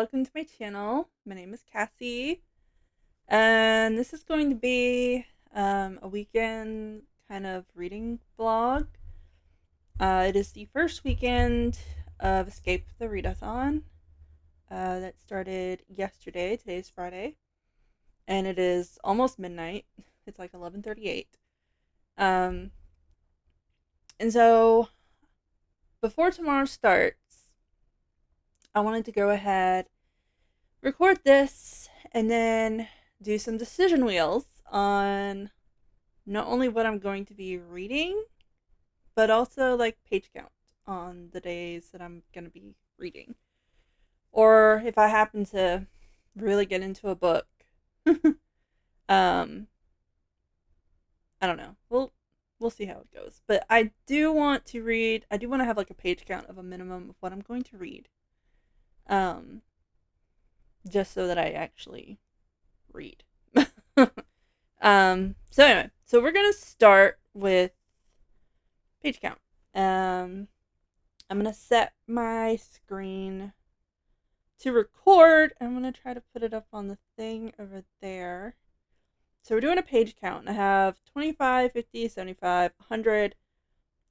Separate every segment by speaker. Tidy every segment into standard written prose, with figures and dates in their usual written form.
Speaker 1: welcome to my channel. My name is Cassie, and this is going to be a weekend kind of reading vlog. It is the first weekend of Escape the Readathon that started yesterday. Today's Friday, and it is almost midnight. It's like 11:38. Um, and so before tomorrow starts, I wanted to go ahead, record this, and then do some decision wheels on not only what I'm going to be reading, but also like page count on the days that I'm going to be reading. Or if I happen to really get into a book, um, I don't know. We'll see how it goes. But I do want to read. I do want to have like a page count of a minimum of what I'm going to read. Just so that I actually read. So anyway, so we're gonna start with page count. I'm gonna set my screen to record. I'm gonna try to put it up on the thing over there. So we're doing a page count. I have 25, 50, 75, 100,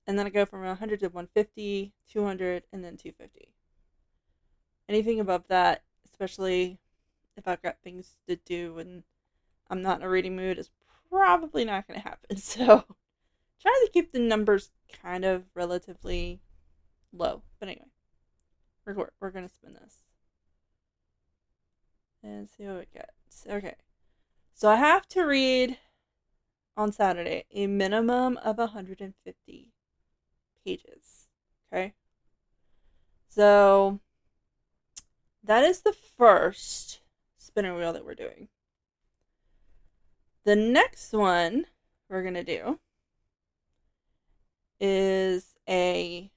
Speaker 1: and then I go from 100 to 150, 200, and then 250. Anything above that, especially if I've got things to do and I'm not in a reading mood, is probably not going to happen. So trying to keep the numbers kind of relatively low. But anyway, we're going to spin this and see what it gets. Okay. So I have to read on Saturday a minimum of 150 pages. Okay. So that is the first spinner wheel that we're doing. The next one we're going to do is a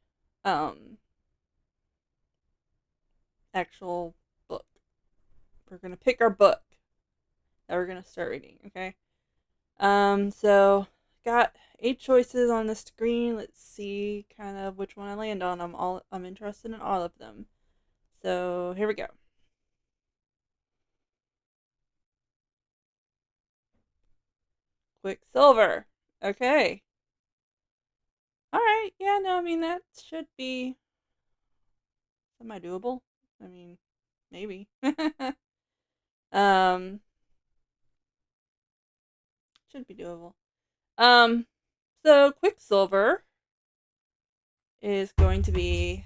Speaker 1: actual book. We're going to pick our book that we're going to start reading, okay? So got 8 choices on the screen. Let's see kind of which one I land on. I'm interested in all of them. So, here we go. Quicksilver. Okay. Alright, yeah, no, I mean, that should be semi-doable. I mean, maybe. um, should be doable. So Quicksilver is going to be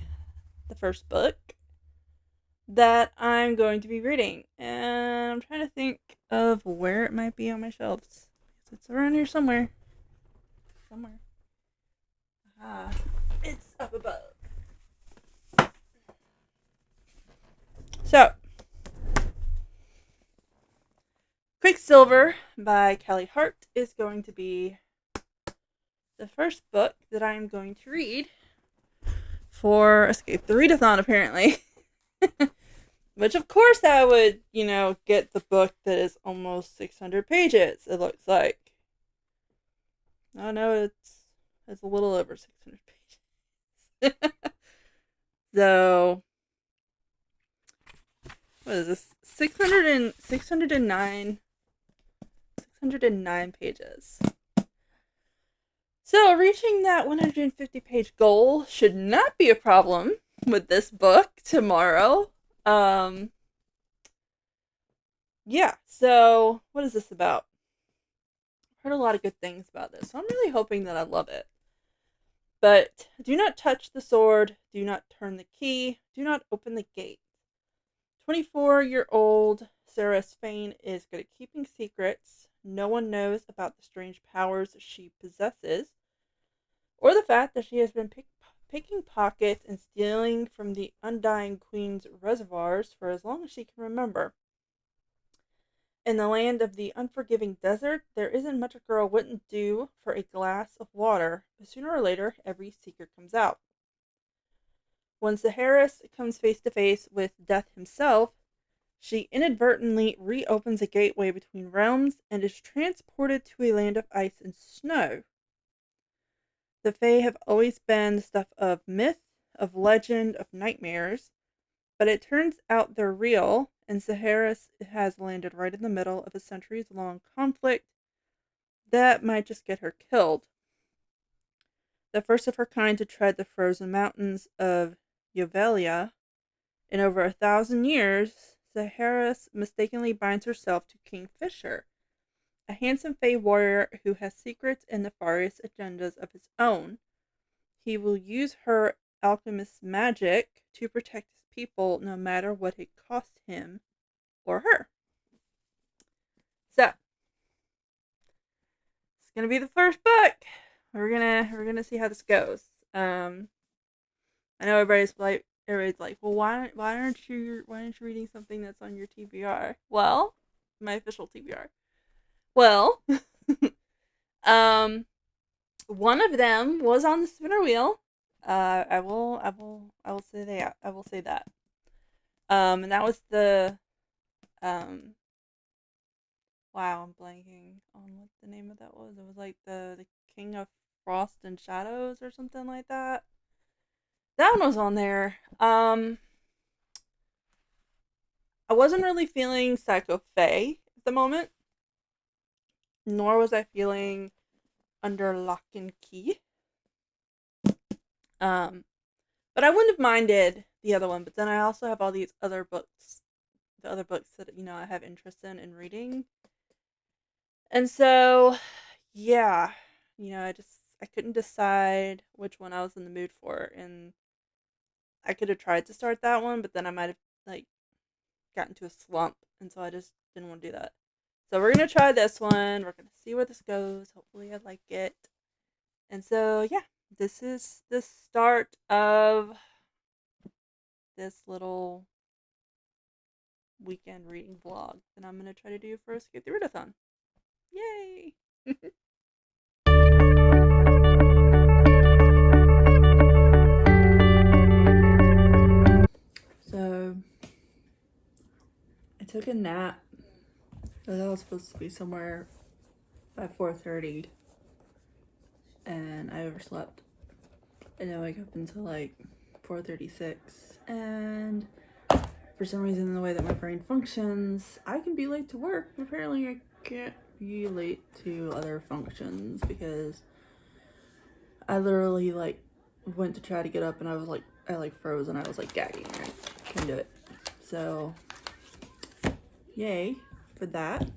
Speaker 1: the first book that I'm going to be reading. And I'm trying to think of where it might be on my shelves. It's around here somewhere. Ah, it's up above. So, Quicksilver by Kelly Hart is going to be the first book that I'm going to read for Escape the Readathon, apparently. Which, of course, I would, get the book that is almost 600 pages, it looks like. Oh, no, it's a little over 600 pages. So, what is this? 609 pages. So, reaching that 150 page goal should not be a problem with this book tomorrow. Yeah, so what is this about? I've heard a lot of good things about this, so I'm really hoping that I love it. But do not touch the sword, do not turn the key, do not open the gate. 24-year-old Sarah Swain is good at keeping secrets. No one knows about the strange powers she possesses, or the fact that she has been picking pockets and stealing from the Undying Queen's reservoirs for as long as she can remember. In the land of the unforgiving desert, there isn't much a girl wouldn't do for a glass of water, but sooner or later, every secret comes out. When Saharis comes face to face with Death himself, she inadvertently reopens a gateway between realms and is transported to a land of ice and snow. The Fae have always been the stuff of myth, of legend, of nightmares, But it turns out they're real, and Saharis has landed right in the middle of a centuries-long conflict that might just get her killed. The first of her kind to tread the frozen mountains of Yovelia in over 1,000 years, Saharis mistakenly binds herself to King Fisher, a handsome Fey warrior who has secrets and nefarious agendas of his own. He will use her alchemist's magic to protect his people no matter what it costs him or her. So, it's gonna be the first book. We're gonna see how this goes. I know everybody's like, well, why aren't you reading something that's on your TBR? Well, my official TBR. Well, one of them was on the spinner wheel. I will say that. And that was the wow, I'm blanking on what the name of that was. It was like the King of Frost and Shadows or something like that. That one was on there. I wasn't really feeling Psycho Fae at the moment, nor was I feeling Under Lock and Key. But I wouldn't have minded the other one. But then I also have all these other books, the other books that I have interest in reading, and so yeah, I couldn't decide which one I was in the mood for, and I could have tried to start that one, but then I might have like gotten to a slump, and so I just didn't want to do that. So we're gonna try this one. We're gonna see where this goes. Hopefully, I like it. And so yeah, this is the start of this little weekend reading vlog that I'm gonna try to do for Escape the Readathon. Yay! So I took a nap. I was supposed to be somewhere by 4:30, and I overslept. I didn't wake up until like 4:36, and for some reason, the way that my brain functions, I can be late to work. Apparently, I can't be late to other functions because I literally like went to try to get up, and I froze, and I was like gagging. I couldn't do it. So, yay for that.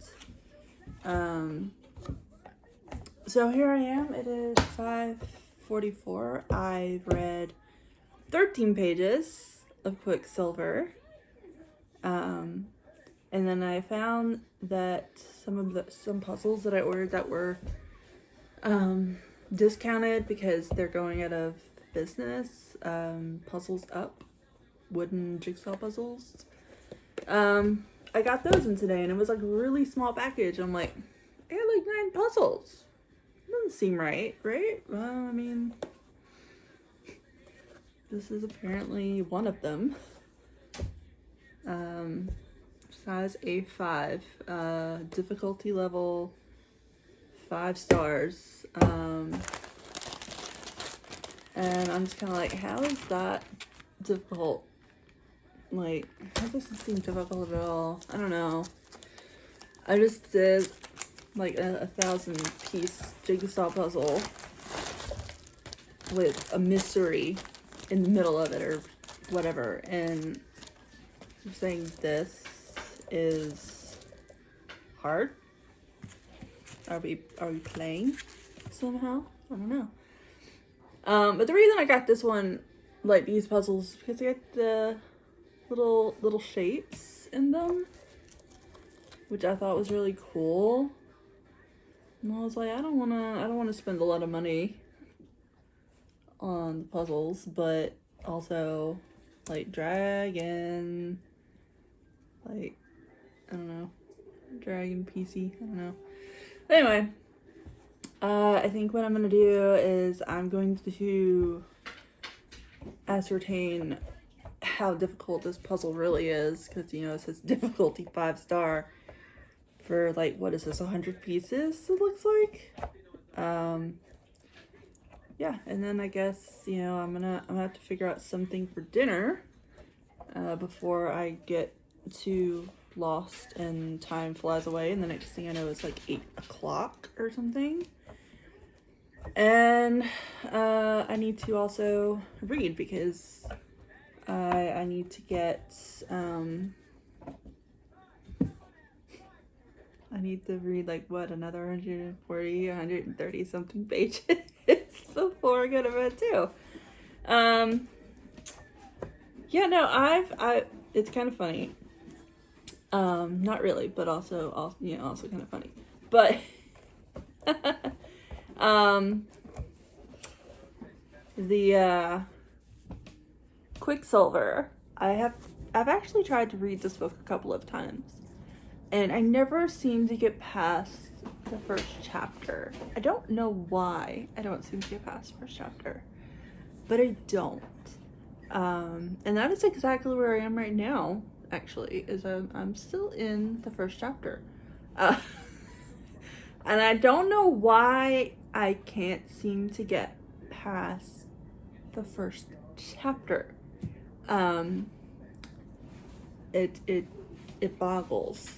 Speaker 1: So here I am. It is 5:44. I've read 13 pages of Quicksilver. And then I found that some puzzles that I ordered that were discounted because they're going out of business. Puzzles Up, wooden jigsaw puzzles. I got those in today, and it was like a really small package. I'm like, I got like 9 puzzles. Doesn't seem right? Well, I mean, this is apparently one of them. Size A5, difficulty level 5 stars. And I'm just kind of like, how is that difficult? Like, how does this seem difficult at all? I don't know. I just did like a 1,000-piece jigsaw puzzle with a mystery in the middle of it or whatever, and I'm saying this is hard. Are we playing somehow? I don't know. But the reason I got this one, like these puzzles, because they got the little shapes in them, which I thought was really cool. And I was like, I don't wanna spend a lot of money on puzzles, but also like dragon, like I don't know, dragon PC, I don't know. But anyway, I think what I'm gonna do is I'm going to ascertain how difficult this puzzle really is, because it says difficulty 5 star for like, what is this, 100 pieces it looks like. Yeah, and then I guess I'm gonna have to figure out something for dinner. before I get too lost and time flies away, and the next thing I know it's like 8 o'clock or something. And I need to also read because I need to get I need to read like another 140, 130 something pages before I go to bed too. Yeah, no, I it's kind of funny. Not really, but also kind of funny. But um the Quicksilver. I've actually tried to read this book a couple of times, and I never seem to get past the first chapter. I don't know why I don't seem to get past the first chapter, but I don't. And that is exactly where I am right now. Actually, is I'm still in the first chapter, and I don't know why I can't seem to get past the first chapter. Um, it boggles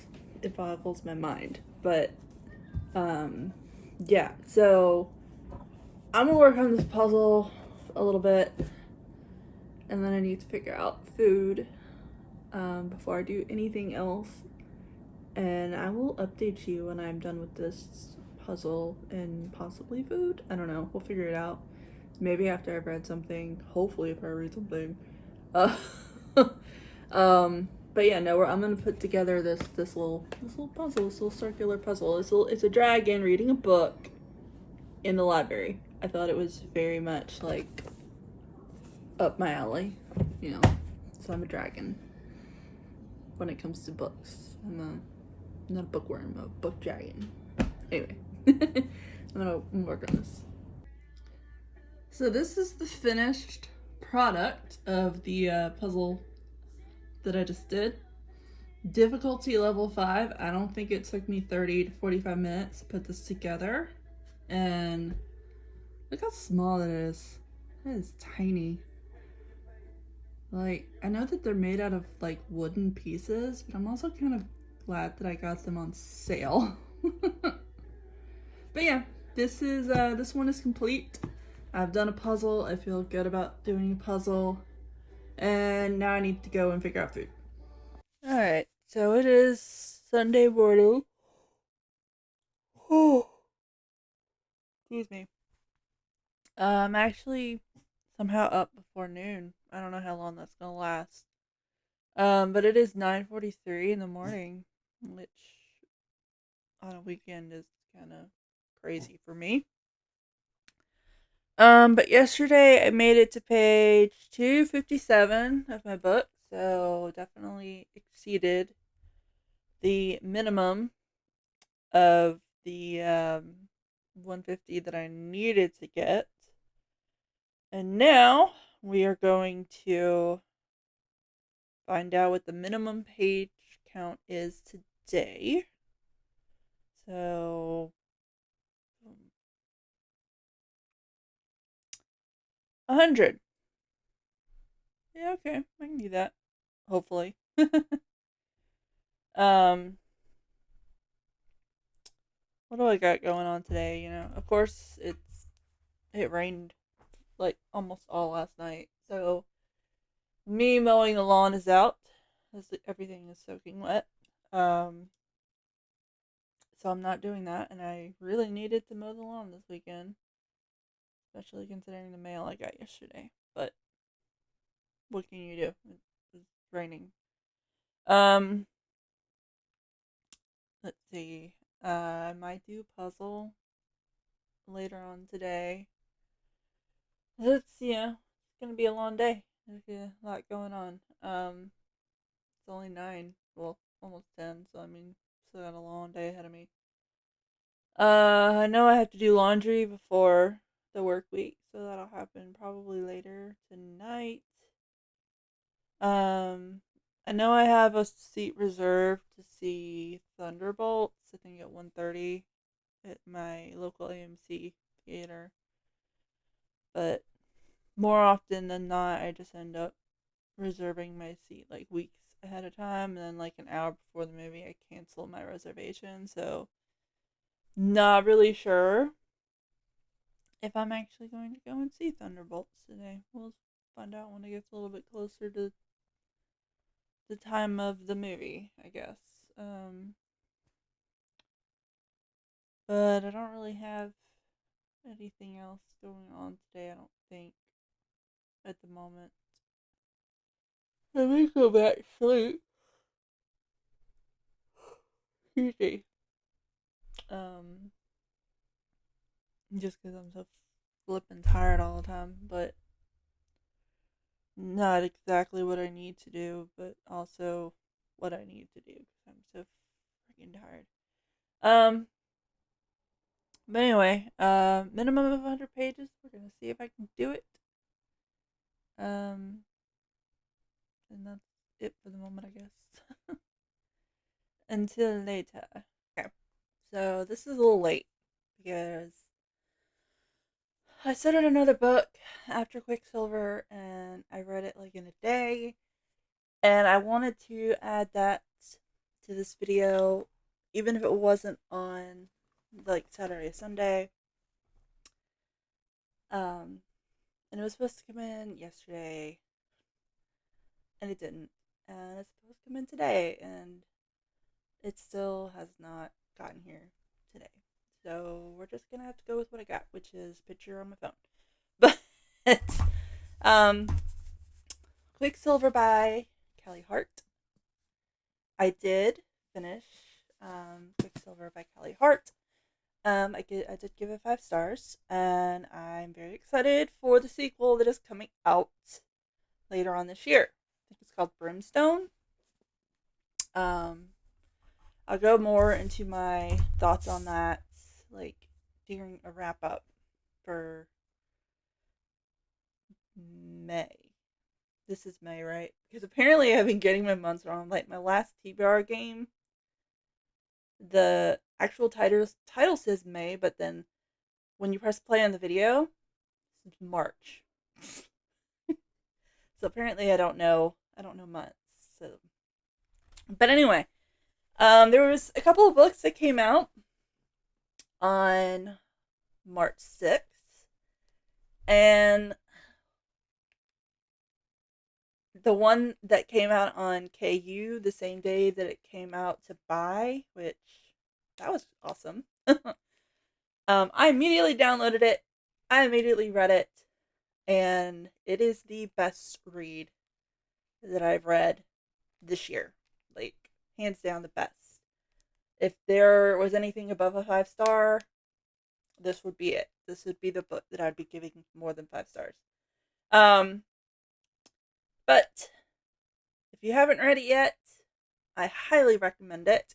Speaker 1: my mind, but yeah. So I'm gonna work on this puzzle a little bit, and then I need to figure out food before I do anything else. And I will update you when I'm done with this puzzle and possibly food. I don't know. We'll figure it out. Maybe after I've read something. Hopefully, if I read something. Uh, but yeah, no. I'm gonna put together this little puzzle, this little circular puzzle. It's a dragon reading a book in the library. I thought it was very much like up my alley, you know. So I'm a dragon when it comes to books. I'm not a bookworm, I'm a book dragon. Anyway, I'm gonna work on this. So this is the finished product of the puzzle that I just did. Difficulty level 5. I don't think it took me 30 to 45 minutes to put this together. And look how small it is. That is tiny. Like, I know that they're made out of like wooden pieces, but I'm also kind of glad that I got them on sale. But yeah, this one is complete. I've done a puzzle. I feel good about doing a puzzle. And now I need to go and figure out food. Alright, so it is Sunday morning. Oh, excuse me. I'm actually somehow up before noon. I don't know how long that's gonna last. But it is 9:43 in the morning, which on a weekend is kind of crazy for me. But yesterday I made it to page 257 of my book, so definitely exceeded the minimum of the 150 that I needed to get. And now we are going to find out what the minimum page count is today. So 100. Yeah, okay, I can do that. Hopefully. um, what do I got going on today? Of course, it rained like almost all last night, so me mowing the lawn is out as everything is soaking wet. Um, so I'm not doing that, and I really needed to mow the lawn this weekend, especially considering the mail I got yesterday. But what can you do? It's raining. Um, let's see. I might do puzzle later on today. It's gonna be a long day. There's a lot going on. It's only 9, well, almost 10, so I mean, still got a long day ahead of me. I know I have to do laundry before the work week, so that'll happen probably later tonight. Um, I know I have a seat reserved to see Thunderbolts, I think at 1:30 at my local AMC theater. But more often than not, I just end up reserving my seat like weeks ahead of time, and then like an hour before the movie, I canceled my reservation. So, not really sure if I'm actually going to go and see Thunderbolts today. We'll find out when it gets a little bit closer to the time of the movie, I guess. Um, but I don't really have anything else going on today, I don't think, at the moment. Let me go back to sleep. Excuse me. Um, just because I'm so flippin' tired all the time, but not exactly what I need to do, but also what I need to do because I'm so freaking tired. Um, but anyway, minimum of 100 pages. We're gonna see if I can do it. Um, and that's it for the moment, I guess. Until later. Okay, so this is a little late because I started another book after Quicksilver and I read it like in a day. And I wanted to add that to this video, even if it wasn't on like Saturday or Sunday. And it was supposed to come in yesterday, and it didn't. And it's supposed to come in today, and it still has not gotten here today. So we're just gonna have to go with what I got, which is picture on my phone. But um, Quicksilver by Kelly Hart. I did finish Quicksilver by Kelly Hart. I did give it 5 stars, and I'm very excited for the sequel that is coming out later on this year. I think it's called Brimstone. Um, I'll go more into my thoughts on that, like during a wrap up for May. This is May, right? Because apparently I've been getting my months wrong. Like my last TBR game, the actual title says May, but then when you press play on the video, it's March. So apparently I don't know months. So, but anyway, there was a couple of books that came out on March 6th, and the one that came out on KU the same day that it came out to buy, which that was awesome. I immediately downloaded it. I immediately read it, and it is the best read that I've read this year. Like, hands down, the best. If there was anything above a 5 star, this would be it. This would be the book that I'd be giving more than 5 stars. Um, but if you haven't read it yet, I highly recommend it.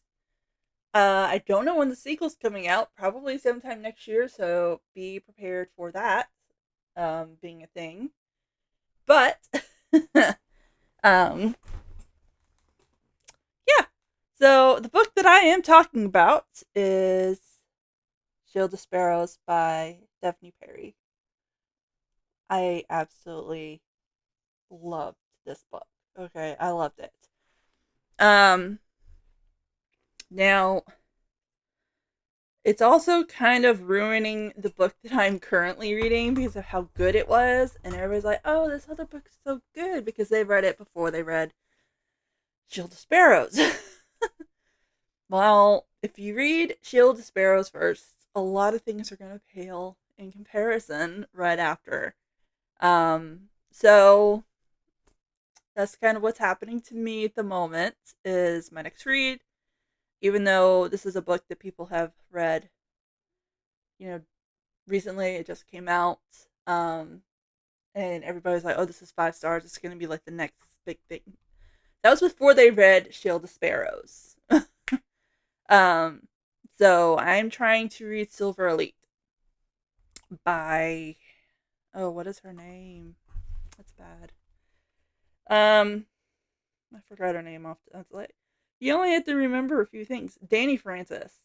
Speaker 1: I don't know when the sequel's coming out. Probably sometime next year, so be prepared for that being a thing. But um, yeah. So the book that I am talking about is Shield of Sparrows by Stephanie Perry. I absolutely loved this book. Okay, I loved it. Um, Now it's also kind of ruining the book that I'm currently reading because of how good it was, and everybody's like, "Oh, this other book is so good" because they read it before they read Shield of Sparrows. Well, if you read Shield of Sparrows first, a lot of things are going to pale in comparison right after. So that's kind of what's happening to me at the moment is my next read, even though this is a book that people have read, you know, recently. It just came out. And everybody's like, oh, this is 5 stars. It's going to be like the next big thing. That was before they read Shield of Sparrows. um, so I'm trying to read Silver Elite by, oh, what is her name? That's bad. I forgot her name off. That's like, you only have to remember a few things. Danny Francis.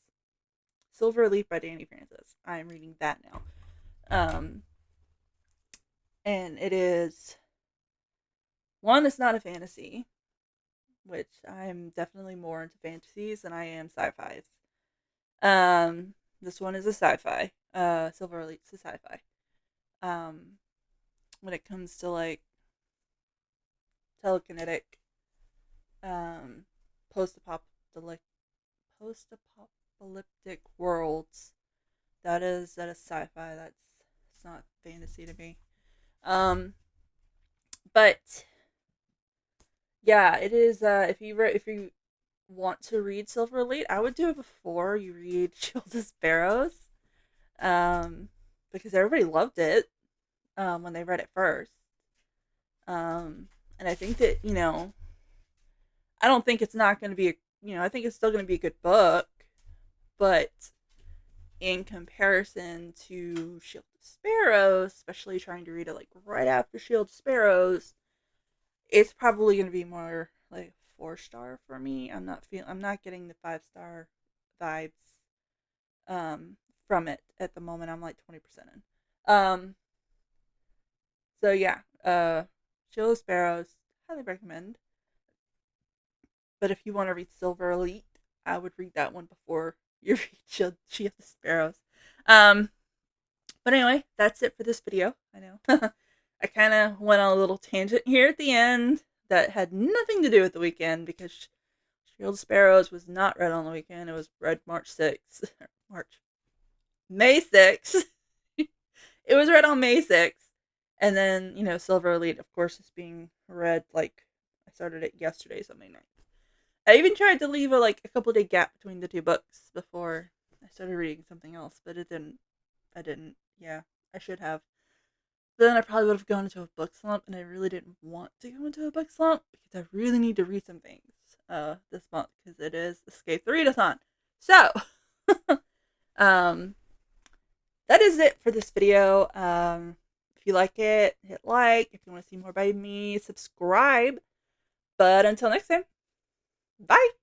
Speaker 1: Silver Elite by Danny Francis. I'm reading that now. And it is One is not a fantasy, which I am definitely more into fantasies than I am sci-fis. This one is a sci-fi. Silver Elite's a sci-fi. Um, when it comes to like telekinetic, um, post-apocalyptic, post-apocalyptic worlds, that is sci-fi. It's not fantasy to me. Um, but yeah, it is. If you want to read Silver Elite, I would do it before you read Shield of Sparrows, um, because everybody loved it when they read it first. And I think that I don't think it's not going to be I think it's still going to be a good book, but in comparison to Shield of Sparrows, especially trying to read it like right after Shield of Sparrows, it's probably going to be more like 4-star for me. I'm not getting the 5-star vibes um from it at the moment. I'm like 20% in. So yeah, Shield of Sparrows, highly recommend. But if you want to read Silver Elite, I would read that one before you read Shield of Sparrows. Um, but anyway, that's it for this video. I know I kind of went on a little tangent here at the end that had nothing to do with the weekend because Shield of Sparrows was not read on the weekend. It was read March 6th. May 6th. It was read on May 6th. And then, Silver Elite, of course, is being read like I started it yesterday, so May 9th. I even tried to leave a couple day gap between the two books before I started reading something else, but it didn't. I didn't. Yeah, I should have. Then I probably would have gone into a book slump, and I really didn't want to go into a book slump because I really need to read some things this month because it is Escape the Readathon. So, um, that is it for this video. If you like it, hit like. If you want to see more by me, subscribe. But until next time, bye!